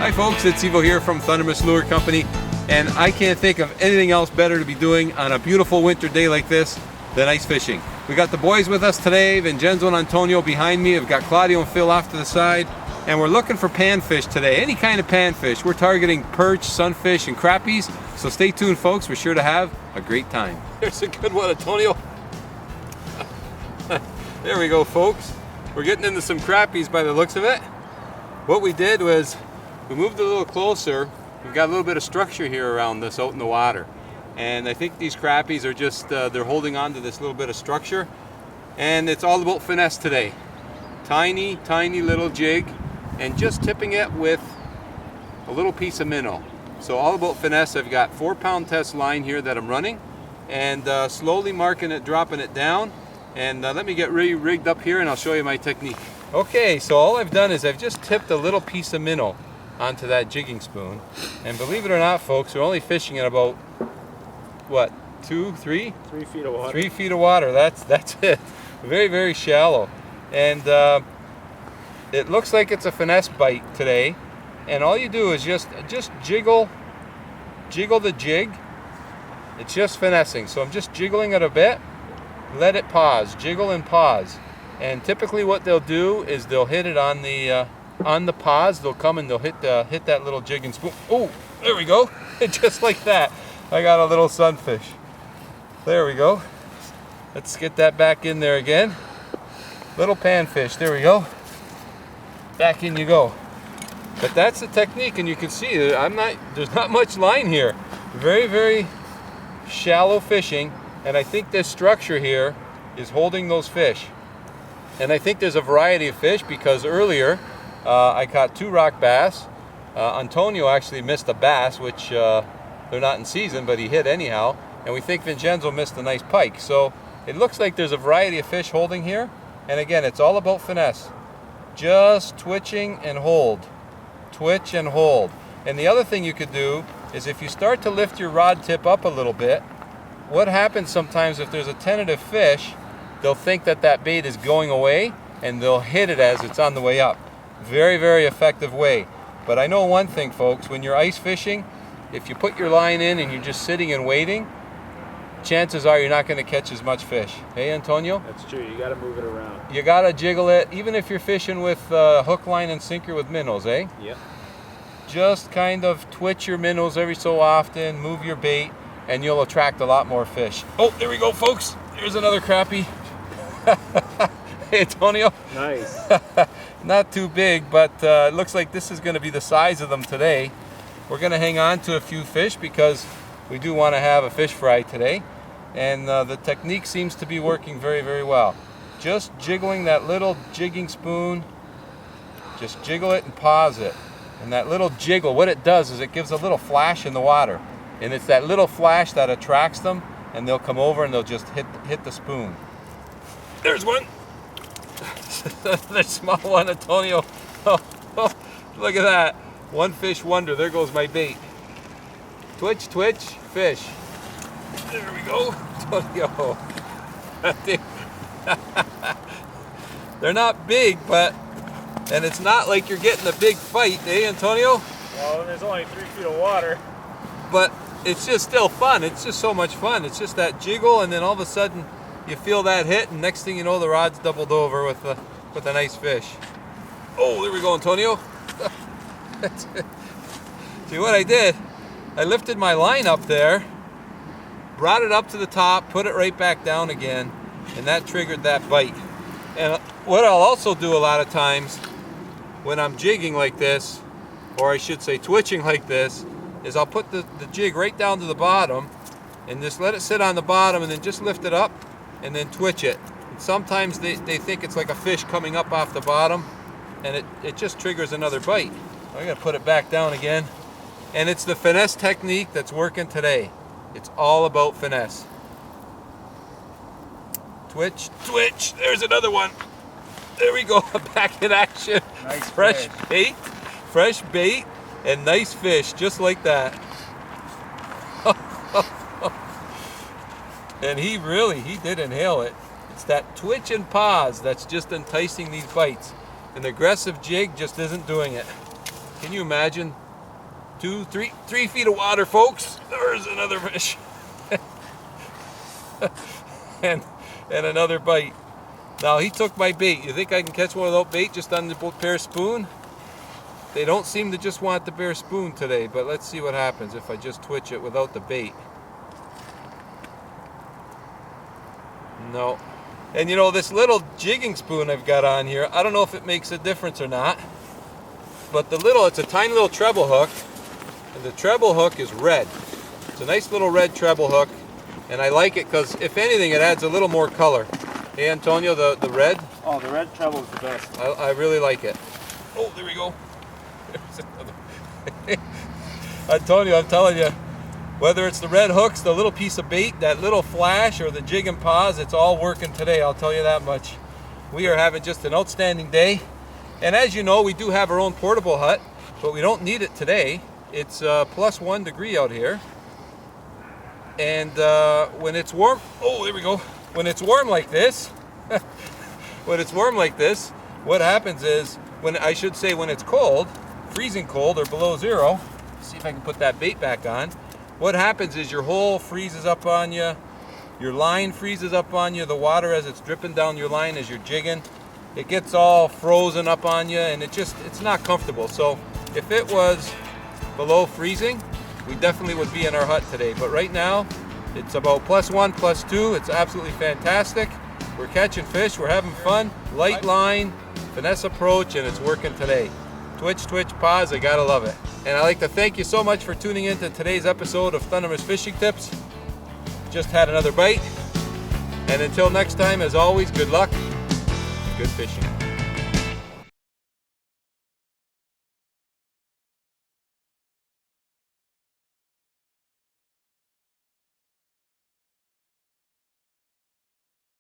Hi folks, it's Evo here from Thundermist Lure Company, and I can't think of anything else better to be doing on a beautiful winter day like this than ice fishing. We got the boys with us today, Vincenzo and Antonio behind me. I've got Claudio and Phil off to the side, and we're looking for panfish today, any kind of panfish. We're targeting perch, sunfish, and crappies, so stay tuned folks, we're sure to have a great time. There's a good one, Antonio. There we go folks. We're getting into some crappies by the looks of it. What we did was we moved a little closer. We've got a little bit of structure here around this out in the water. And I think these crappies are just, they're holding on to this little bit of structure. And it's all about finesse today. Tiny, tiny little jig and just tipping it with a little piece of minnow. So all about finesse. I've got 4-pound test line here that I'm running and slowly marking it, dropping it down. And let me get really rigged up here and I'll show you my technique. Okay, so all I've done is I've just tipped a little piece of minnow onto that jigging spoon, and believe it or not folks, we're only fishing at about what, 3 feet of water. 3 feet of water. That's it. Very, very shallow. And it looks like it's a finesse bite today, and all you do is just jiggle the jig. It's just finessing, so I'm just jiggling it a bit, let it pause, jiggle and pause. And typically what they'll do is they'll hit it on the pause. They'll come and they'll hit that little jig and spoon. Oh, there we go. Just like that. I got a little sunfish. There we go. Let's get that back in there again. Little panfish. There we go. Back in you go. But that's the technique, and you can see there's not much line here. Very, very shallow fishing, and I think this structure here is holding those fish. And I think there's a variety of fish because earlier I caught 2 rock bass. Antonio actually missed a bass, which they're not in season, but he hit anyhow. And we think Vincenzo missed a nice pike. So it looks like there's a variety of fish holding here. And again, it's all about finesse. Just twitching and hold. Twitch and hold. And the other thing you could do is if you start to lift your rod tip up a little bit, what happens sometimes if there's a tentative fish, they'll think that bait is going away and they'll hit it as it's on the way up. Very, very effective way. But I know one thing folks, when you're ice fishing, if you put your line in and you're just sitting and waiting, chances are you're not going to catch as much fish. Hey Antonio? That's true, you got to move it around. You got to jiggle it, even if you're fishing with hook, line, and sinker with minnows, eh? Yep. Just kind of twitch your minnows every so often, move your bait, and you'll attract a lot more fish. Oh, there we go folks. There's another crappie. Hey Antonio. Nice. Not too big, but it looks like this is going to be the size of them today. We're going to hang on to a few fish because we do want to have a fish fry today, and the technique seems to be working very, very well. Just jiggling that little jigging spoon, just jiggle it and pause it. And that little jiggle, what it does is it gives a little flash in the water, and it's that little flash that attracts them, and they'll come over and they'll just hit the spoon. There's one. The small one, Antonio. Oh, look at that. One fish wonder. There goes my bait. Twitch, twitch, fish. There we go. Antonio. They're not big, and it's not like you're getting a big fight, eh, Antonio? Well, there's only 3 feet of water. But it's just still fun. It's just so much fun. It's just that jiggle, and then all of a sudden you feel that hit, and next thing you know, the rod's doubled over with a nice fish. Oh, there we go, Antonio. See what I did? I lifted my line up there, brought it up to the top, put it right back down again, and that triggered that bite. And what I'll also do a lot of times when I'm jigging like this, or I should say twitching like this, is I'll put the jig right down to the bottom and just let it sit on the bottom and then just lift it up and then twitch it. And sometimes they think it's like a fish coming up off the bottom, and it just triggers another bite. I'm going to put it back down again. And it's the finesse technique that's working today. It's all about finesse. Twitch, twitch. There's another one. There we go. Back in action. Nice fresh fish. Fresh bait, and nice fish, just like that. And he did inhale it. It's that twitch and pause that's just enticing these bites. An aggressive jig just isn't doing it. Can you imagine? 3 feet of water, folks. There's another fish. and another bite. Now he took my bait. You think I can catch one without bait just on the bare spoon? They don't seem to just want the bare spoon today, but let's see what happens if I just twitch it without the bait. No. And you know, this little jigging spoon I've got on here, I don't know if it makes a difference or not, but it's a tiny little treble hook, and the treble hook is red. It's a nice little red treble hook, and I like it because if anything, it adds a little more color. Hey Antonio, the red? Oh, the red treble is the best. I really like it. Oh, there we go. Antonio, I'm telling you, whether it's the red hooks, the little piece of bait, that little flash, or the jig and pause, it's all working today, I'll tell you that much. We are having just an outstanding day. And as you know, we do have our own portable hut, but we don't need it today. It's plus 1 degree out here. And when it's warm, oh, there we go. When it's warm like this, what happens is, when it's cold, freezing cold or below zero, see if I can put that bait back on. What happens is your hole freezes up on you, your line freezes up on you, the water as it's dripping down your line as you're jigging, it gets all frozen up on you, and it's not comfortable. So if it was below freezing, we definitely would be in our hut today. But right now, it's about plus 1, plus 2. It's absolutely fantastic. We're catching fish, we're having fun, light line, finesse approach, and it's working today. Twitch, pause, I gotta love it. And I'd like to thank you so much for tuning in to today's episode of Thundermist Fishing Tips. Just had another bite. And until next time, as always, good luck, good fishing.